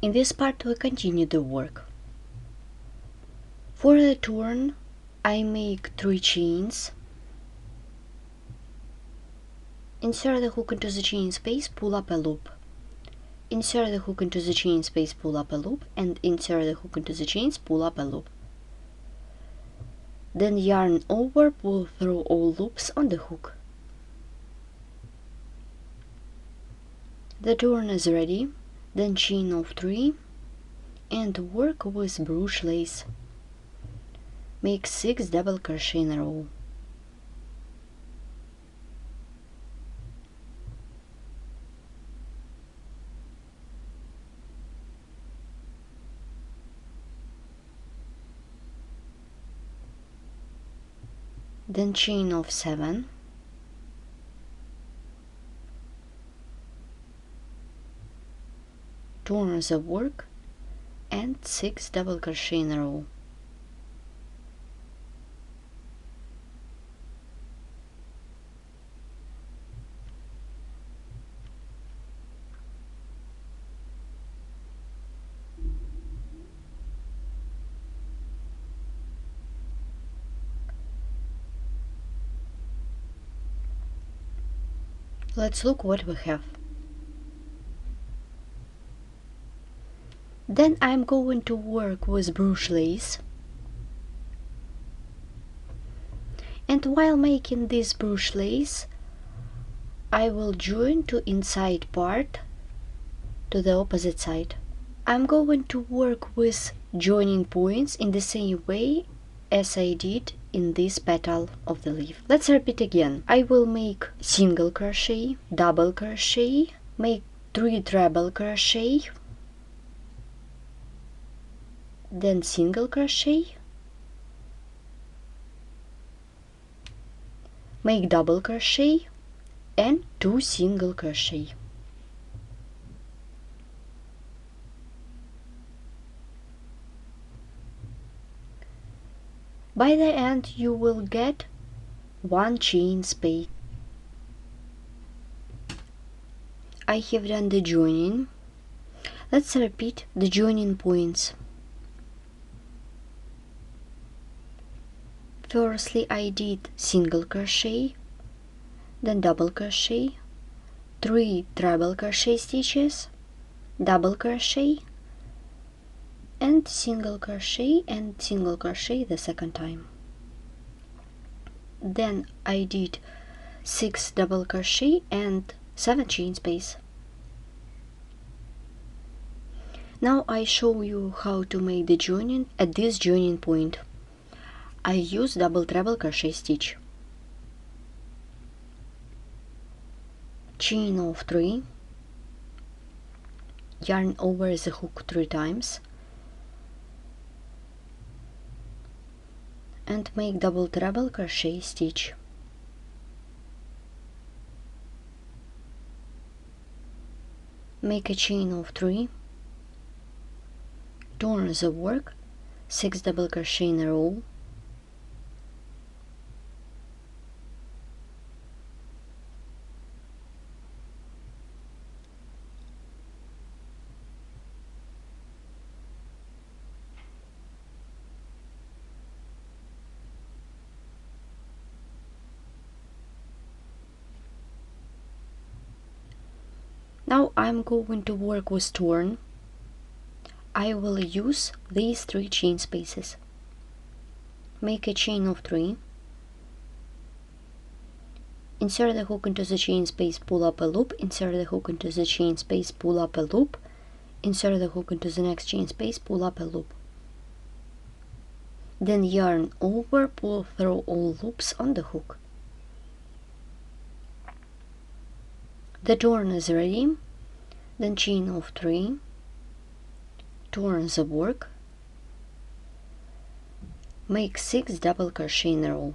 In this part we continue the work. For the turn I make 3 chains, insert the hook into the chain space, pull up a loop, insert the hook into the chain space, pull up a loop, and insert the hook into the chains, pull up a loop. Then yarn over, pull through all loops on the hook. The turn is ready, then chain of 3 and work with Bruges lace. Make 6 double crochet in a row. Then chain of 7, turn the work and 6 double crochet in a row. Let's look what we have. Then I'm going to work with Bruges lace, and while making this Bruges lace I will join to inside part to the opposite side. I'm going to work with joining points in the same way as I did in this petal of the leaf. Let's repeat again. I will make single crochet, double crochet, make 3 treble crochet, then single crochet, make double crochet and 2 single crochet. By the end you will get 1 chain space. I have done the joining. Let's repeat the joining points. Firstly I did single crochet, then double crochet, 3 treble crochet stitches, double crochet, and single crochet the second time. Then I did 6 double crochet and 7 chain space. Now I show you how to make the joining at this joining point. I use double treble crochet stitch, chain of 3, yarn over the hook 3 times, and make double treble crochet stitch. Make a chain of 3, turn the work, 6 double crochet in a row, Now I'm going to work with turn. I will use these 3 chain spaces. Make a chain of 3, insert the hook into the chain space, pull up a loop, insert the hook into the chain space, pull up a loop, insert the hook into the next chain space, pull up a loop. Then yarn over, pull through all loops on the hook. The turn is ready, then chain of 3, turn the work, make 6 double crochet in a row.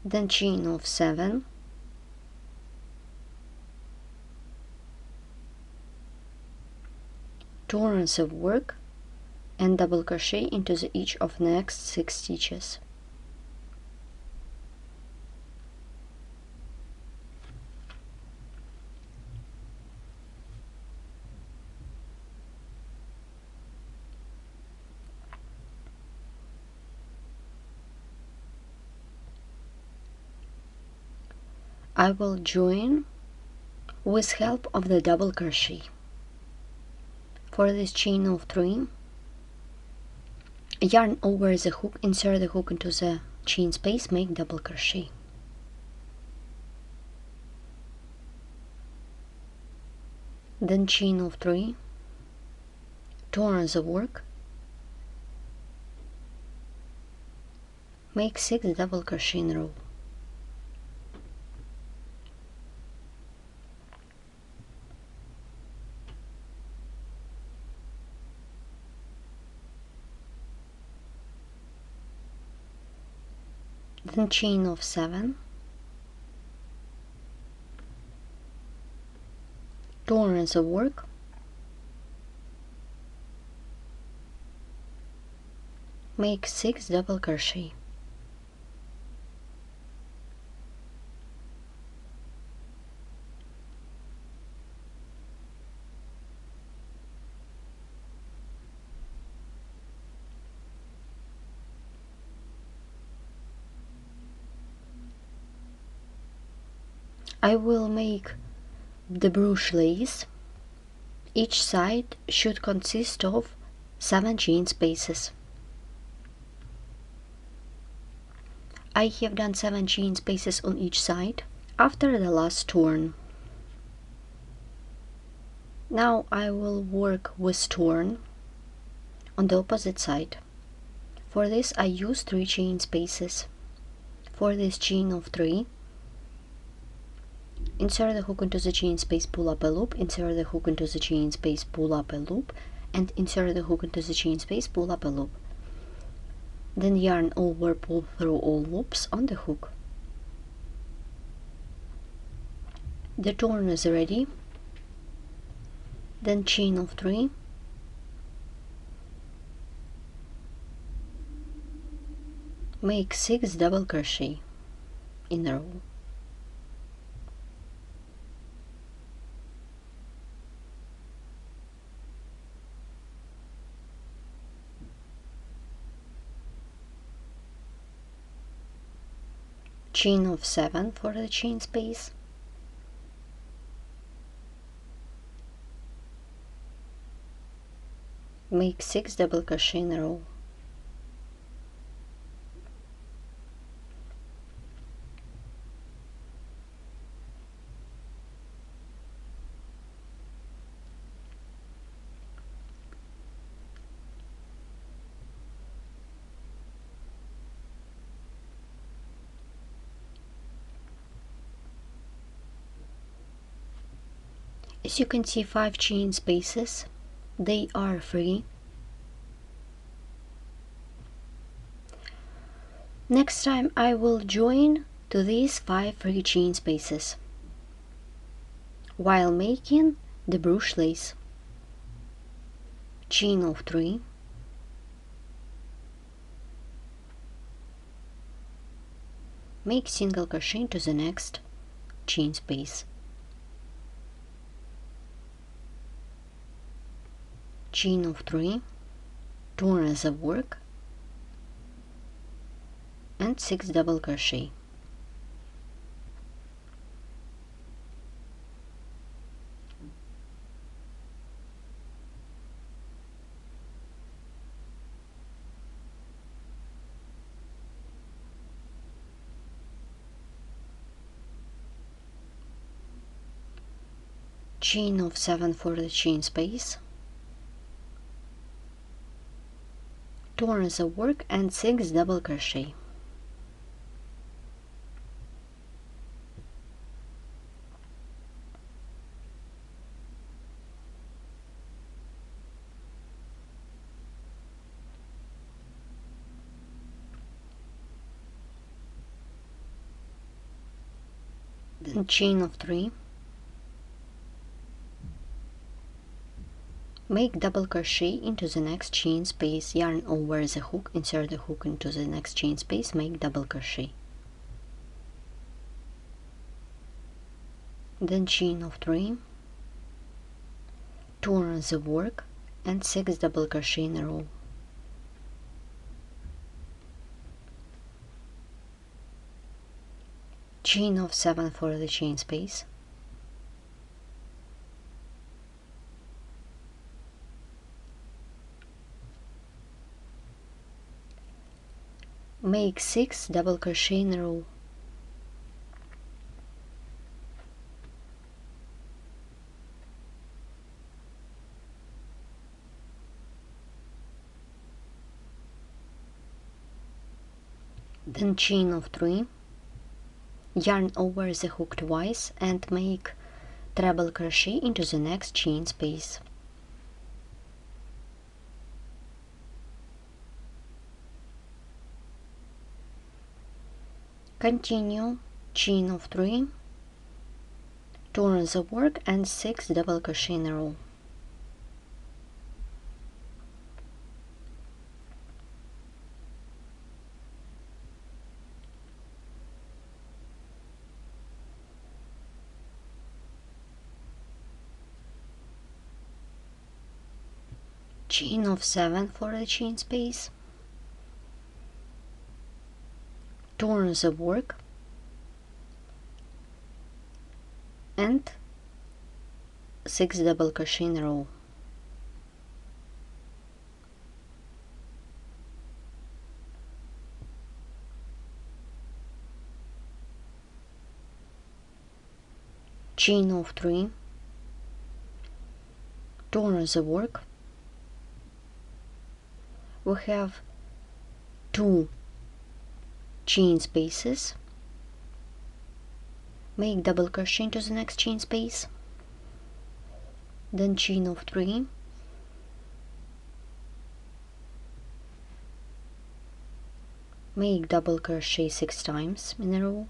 Then chain of 7, 2 rounds of work, and double crochet into each of the next 6 stitches. I will join with help of the double crochet. For this chain of 3, yarn over the hook, insert the hook into the chain space, make double crochet. Then chain of 3, 2 rounds of work, make 6 double crochet in a row. Then chain of 7, 2 rounds of work, make 6 double crochet. I will make the Bruges lace. Each side should consist of 7 chain spaces. I have done 7 chain spaces on each side after the last turn. Now I will work with turn on the opposite side. For this I use 3 chain spaces. For this chain of 3, insert the hook into the chain space, pull up a loop, insert the hook into the chain space, pull up a loop, and insert the hook into the chain space, pull up a loop. Then yarn over, pull through all loops on the hook. The turn is ready. Then chain of 3, make 6 double crochet in a row. Chain of 7 for the chain space, make 6 double crochet in a row. As you can see, 5 chain spaces, they are free. Next time I will join to these 5 free chain spaces while making the Bruges lace. Chain of 3, make single crochet into the next chain space. Chain of 3, 2 rounds of work, and 6 double crochet. Chain of 7 for the chain space, 2 rounds of work, and 6 double crochet. Then chain of 3, Make double crochet into the next chain space, yarn over the hook, insert the hook into the next chain space, make double crochet, then chain of 3, turn the work and 6 double crochet in a row, chain of 7 for the chain space, make 6 double crochet in a row, then chain of 3, yarn over the hook twice and make treble crochet into the next chain space, continue chain of 3, turn the work and 6 double crochet in a row, chain of 7 for the chain space, turn the work and 6 double crochet in a row, chain of 3, turn the work, we have 2 chain spaces, make double crochet into the next chain space, then chain of 3, make double crochet 6 times in a row,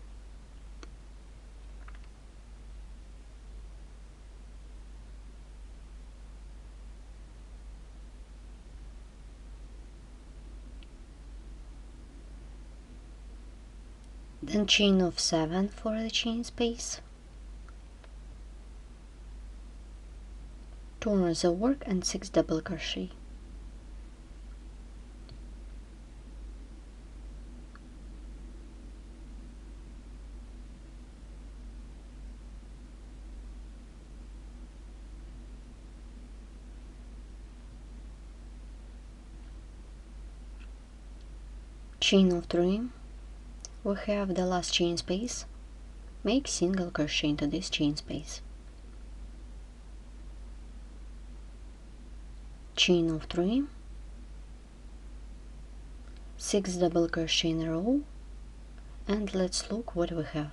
then chain of 7 for the chain space, turn the work and 6 double crochet, chain of 3, we have the last chain space, make single crochet into this chain space, chain of 3, 6 double crochet in a row, and let's look what we have.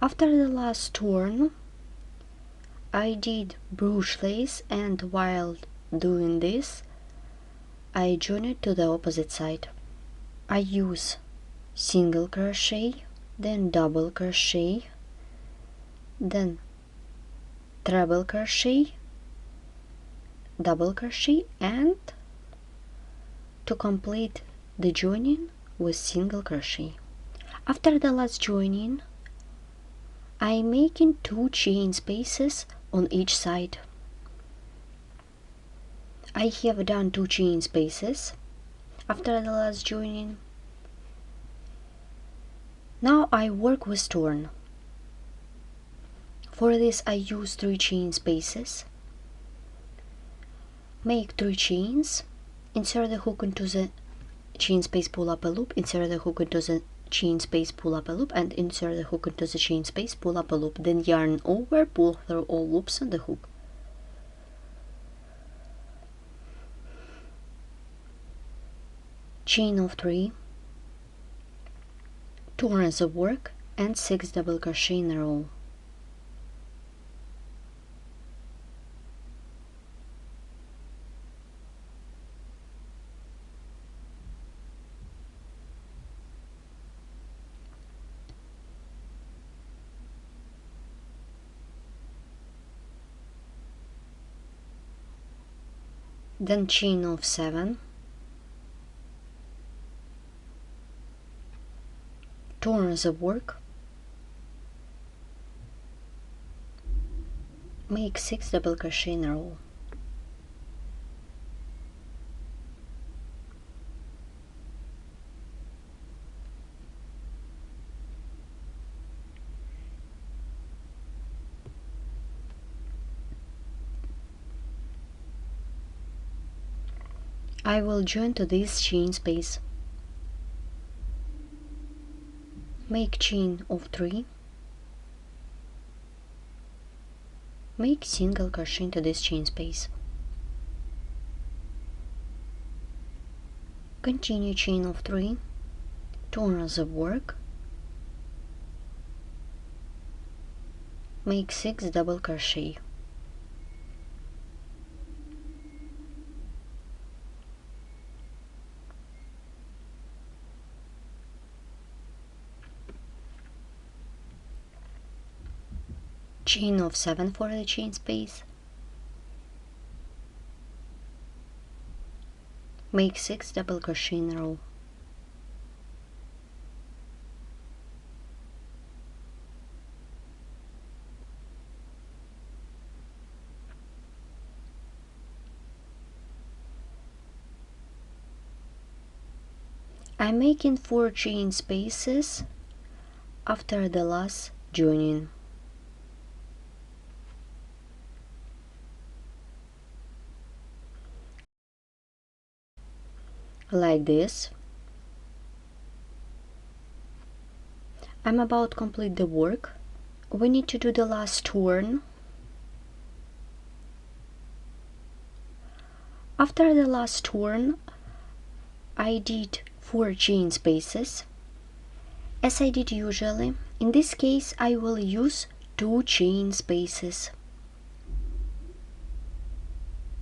After the last turn I did Bruges lace, and while doing this I join it to the opposite side. I use single crochet, then double crochet, then treble crochet, double crochet, and to complete the joining with single crochet. After the last joining I'm making 2 chain spaces on each side. I have done 2 chain spaces after the last joining. Now I work with turn. For this I use 3 chain spaces, make 3 chains, insert the hook into the chain space, pull up a loop, insert the hook into the chain space, pull up a loop, and insert the hook into the chain space, pull up a loop, then yarn over, pull through all loops on the hook. Chain of 3, turn the work and 6 double crochet in a row. then chain of 7, turn the work, make 6 double crochet in a row. I will join to this chain space. Make chain of 3, make single crochet into this chain space. Continue chain of 3, turn the work, make 6 double crochet. Chain of 7 for the chain space, make 6 double crochet in a row. I'm making 4 chain spaces after the last joining. Like this. I'm about to complete the work. We need to do the last turn. After the last turn, I did 4 chain spaces, as I did usually. In this case, I will use 2 chain spaces.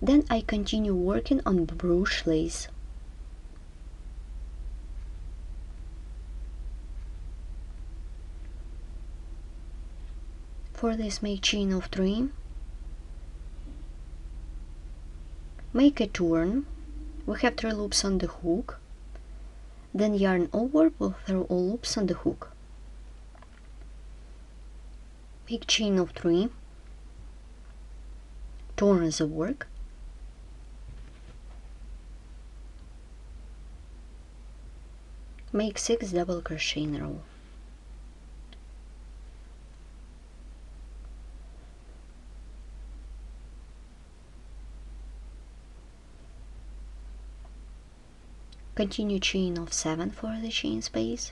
Then I continue working on the Bruges lace. For this, make chain of 3, make a turn. We have 3 loops on the hook, then yarn over, pull through all loops on the hook. Make chain of 3, turn the work, make 6 double crochet in a row. Continue chain of 7 for the chain space.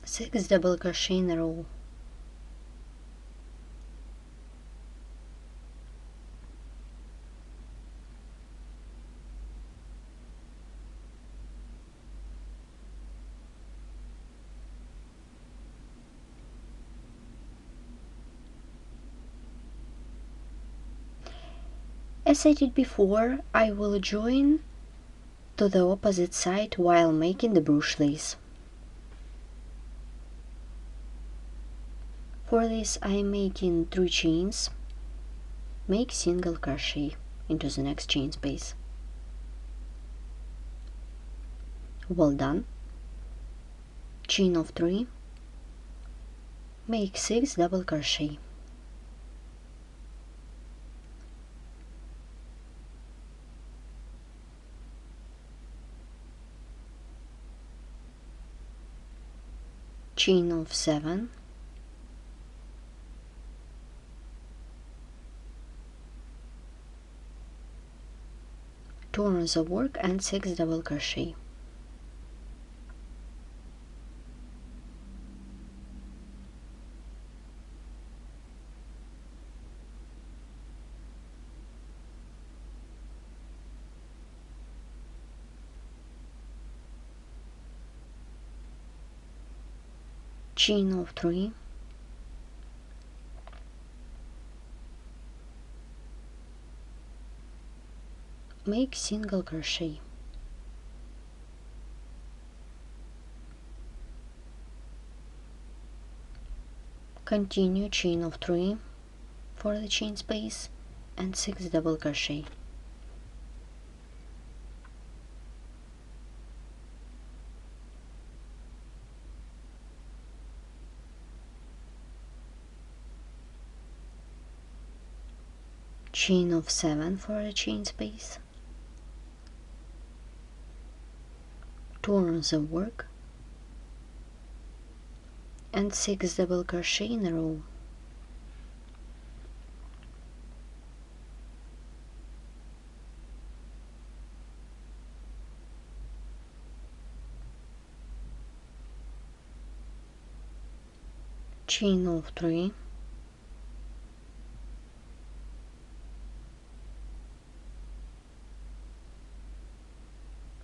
Six double crochet in a row. As I did before, I will join to the opposite side while making the Bruges lace. For this, I am making 3 chains. Make single crochet into the next chain space. Well done. Chain of 3. Make 6 double crochet. Chain of 7, turn the work and 6 double crochet. Chain of 3, make single crochet. Continue chain of 3 for the chain space and 6 double crochet. Chain of 7 for a chain space. Turn the work and 6 double crochet in a row. Chain of 3,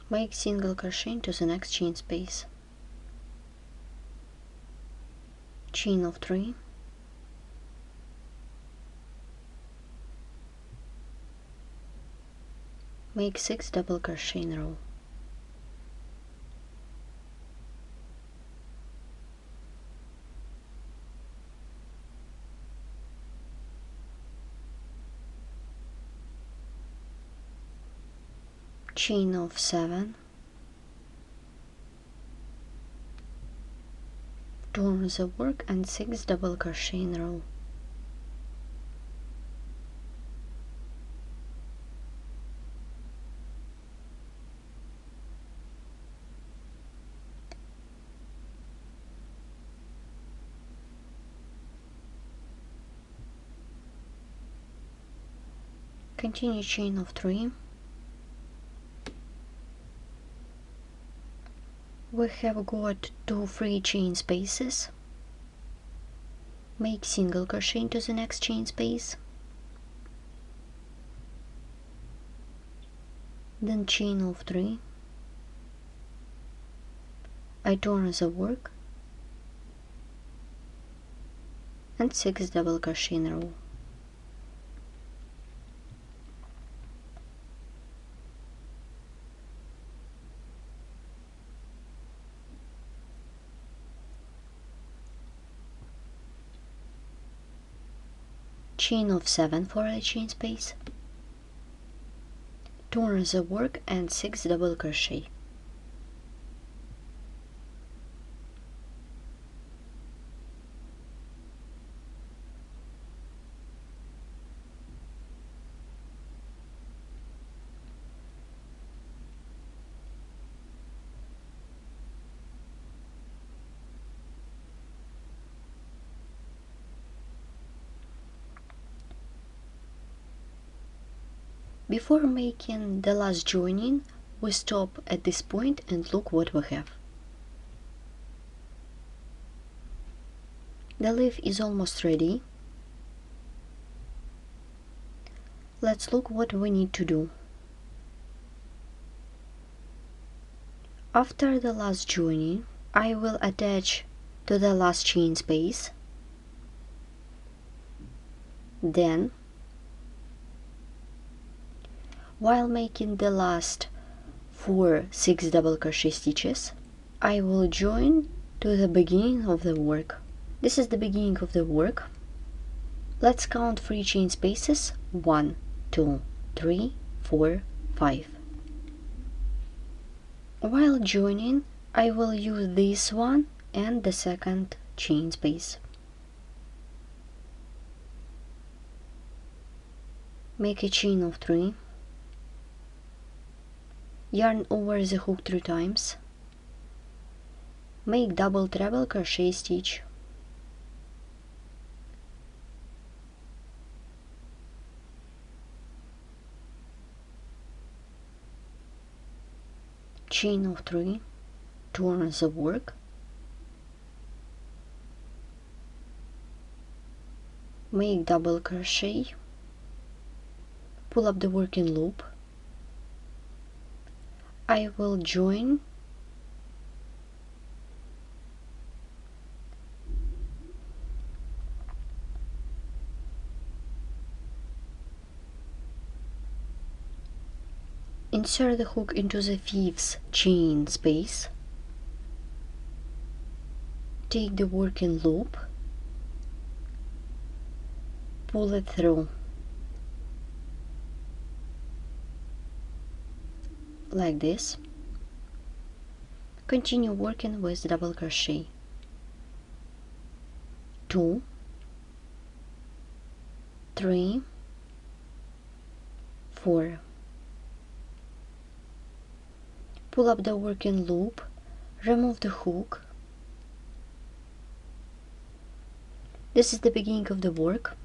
make single crochet into the next chain space. Chain of 3, make 6 double crochet in a row. Chain of 7, turn the work and 6 double crochet in a row. Continue chain of 3. We have got 2 free chain spaces. Make single crochet into the next chain space, then chain of 3. I turn the work and 6 double crochet in a row. Chain of 7 for a chain space, turn the work and 6 double crochet. Before making the last joining, we stop at this point and look what we have. The leaf is almost ready. Let's look what we need to do. After the last joining, I will attach to the last chain space. Then, while making the last 4 6 double crochet stitches, I will join to the beginning of the work. This is the beginning of the work. Let's count 3 chain spaces: 1, 2, 3, 4, 5. While joining, I will use this one and the second chain space. Make a chain of 3. Yarn over the hook 3 times. Make double treble crochet stitch. Chain of 3, turn the work, make double crochet, pull up the working loop. I will join insert the hook into the 5th chain space, take the working loop pull it through like this. Continue working with double crochet. 2, 3, 4. Pull up the working loop, remove the hook. This is the beginning of the work.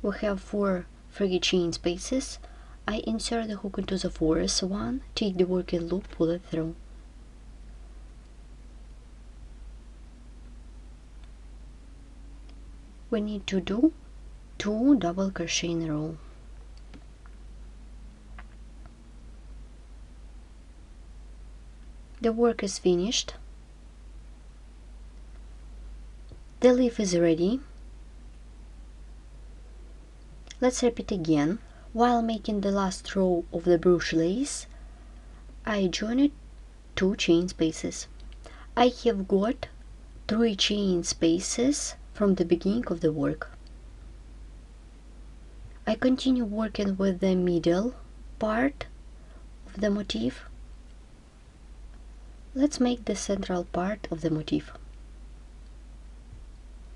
We have 4 free chain spaces. I insert the hook into the fourth one, take the working loop, pull it through. We need to do 2 double crochet in a row. The work is finished. The leaf is ready. Let's repeat again. While making the last row of the Bruges lace, I joined 2 chain spaces. I have got 3 chain spaces from the beginning of the work. I continue working with the middle part of the motif. Let's make the central part of the motif.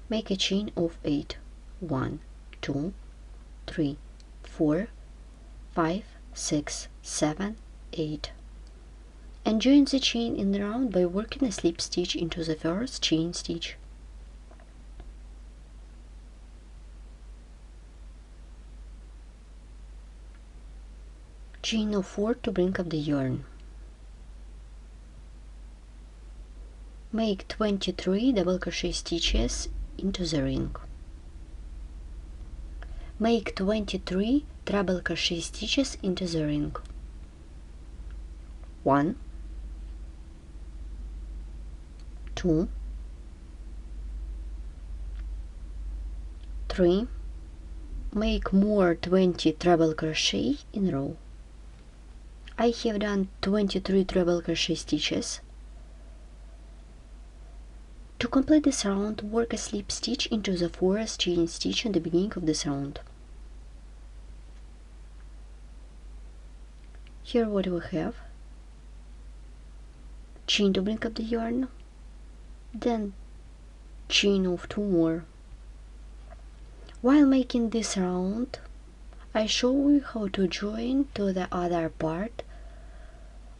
Make a chain of 8. 1, 2, 3, 4, 5, 6, 7, 8. And join the chain in the round by working a slip stitch into the first chain stitch. Chain of 4 to bring up the yarn. Make 23 double crochet stitches into the ring. Make 23 treble crochet stitches into the ring. 1, 2, 3. Make more 20 treble crochet in a row. I have done 23 treble crochet stitches. To complete this round, work a slip stitch into the fourth chain stitch in the beginning of this round. Here what we have: chain to bring up the yarn, then chain of 2 more. While making this round, I show you how to join to the other part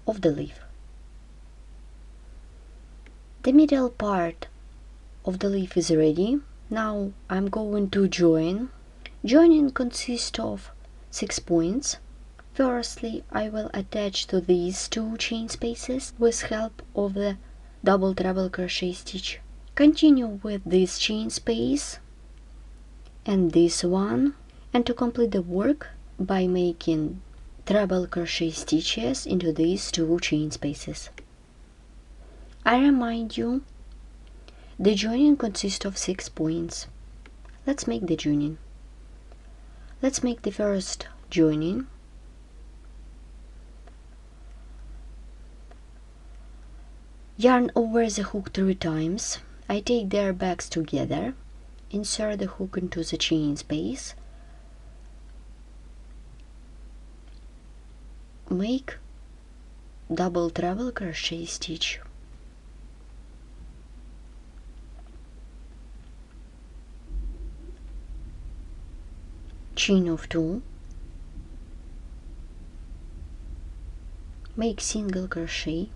of the leaf. The middle part of the leaf is ready. Now I'm going to join. Joining consists of 6 points. Firstly, I will attach to these 2 chain spaces with help of the double treble crochet stitch. Continue with this chain space and this one, and to complete the work by making treble crochet stitches into these 2 chain spaces. I remind you, the joining consists of 6 points. Let's make the joining. Let's make the first joining. Yarn over the hook 3 times. I take their backs together, insert the hook into the chain space, make double treble crochet stitch, chain of 2, make single crochet,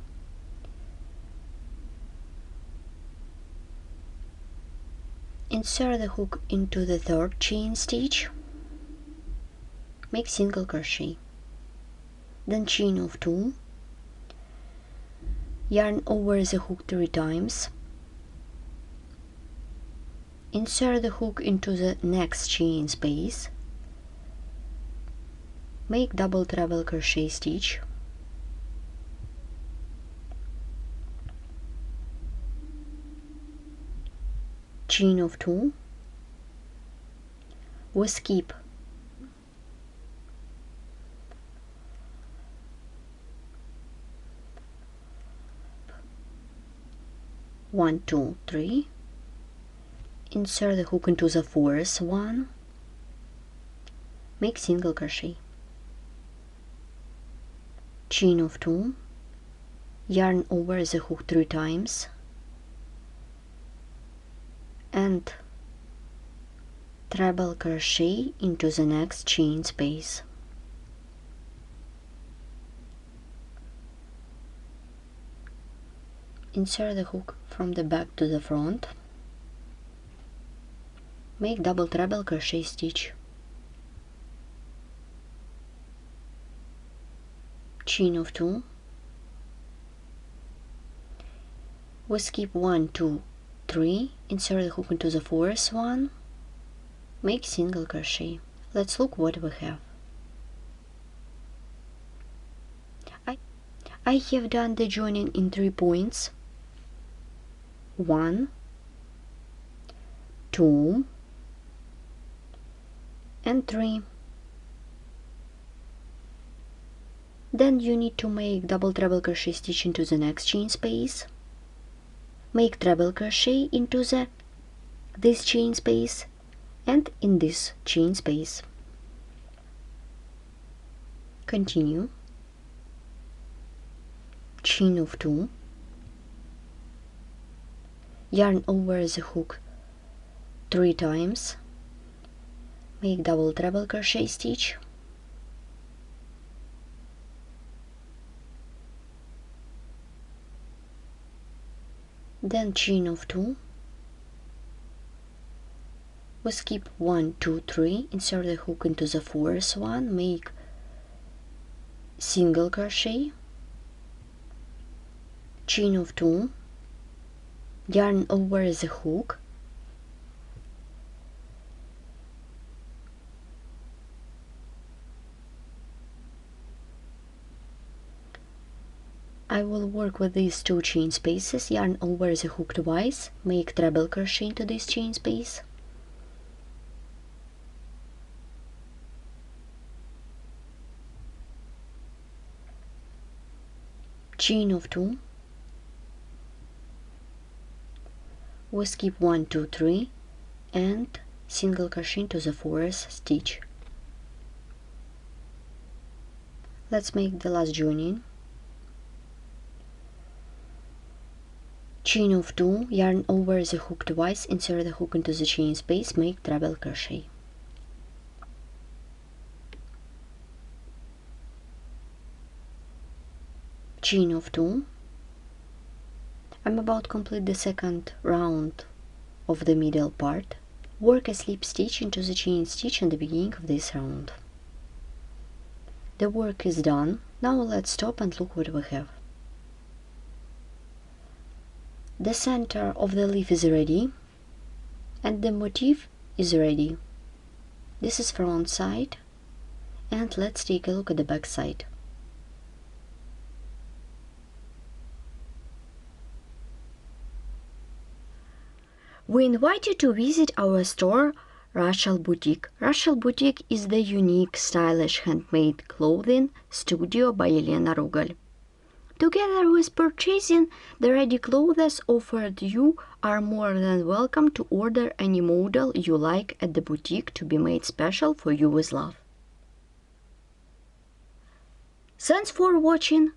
insert the hook into the 3rd chain stitch, make single crochet, then chain of 2, yarn over the hook 3 times, insert the hook into the next chain space, make double treble crochet stitch, chain of 2, we skip 1, 2, 3, insert the hook into the 4th one, make single crochet, chain of 2, yarn over the hook 3 times, and treble crochet into the next chain space. Insert the hook from the back to the front, make double treble crochet stitch, chain of 2, we skip 1, 2, 3, insert the hook into the fourth one, make single crochet. Let's look what we have. I have done the joining in 3 points. 1, 2, and 3. Then you need to make double treble crochet stitch into the next chain space, make treble crochet into this chain space and in this chain space. Continue, chain of 2, yarn over the hook 3 times, make double treble crochet stitch, then chain of 2, we skip 1, 2, 3, insert the hook into the fourth one, make single crochet, chain of 2, yarn over the hook, I will work with these 2 chain spaces, yarn over the hook twice, make treble crochet into this chain space, chain of 2, we skip 1, 2, 3 and single crochet into the fourth stitch. Let's make the last joining. Chain of 2, yarn over the hook twice, insert the hook into the chain space, make treble crochet. Chain of 2. I'm about to complete the second round of the middle part. Work a slip stitch into the chain stitch in the beginning of this round. The work is done. Now let's stop and look what we have. The center of the leaf is ready and the motif is ready. This is front side, and let's take a look at the back side. We invite you to visit our store Rachel Boutique. Rachel Boutique is the unique, stylish handmade clothing studio by Elena Rugal. Together with purchasing the ready clothes offered, you are more than welcome to order any model you like at the boutique to be made special for you with love. Thanks for watching.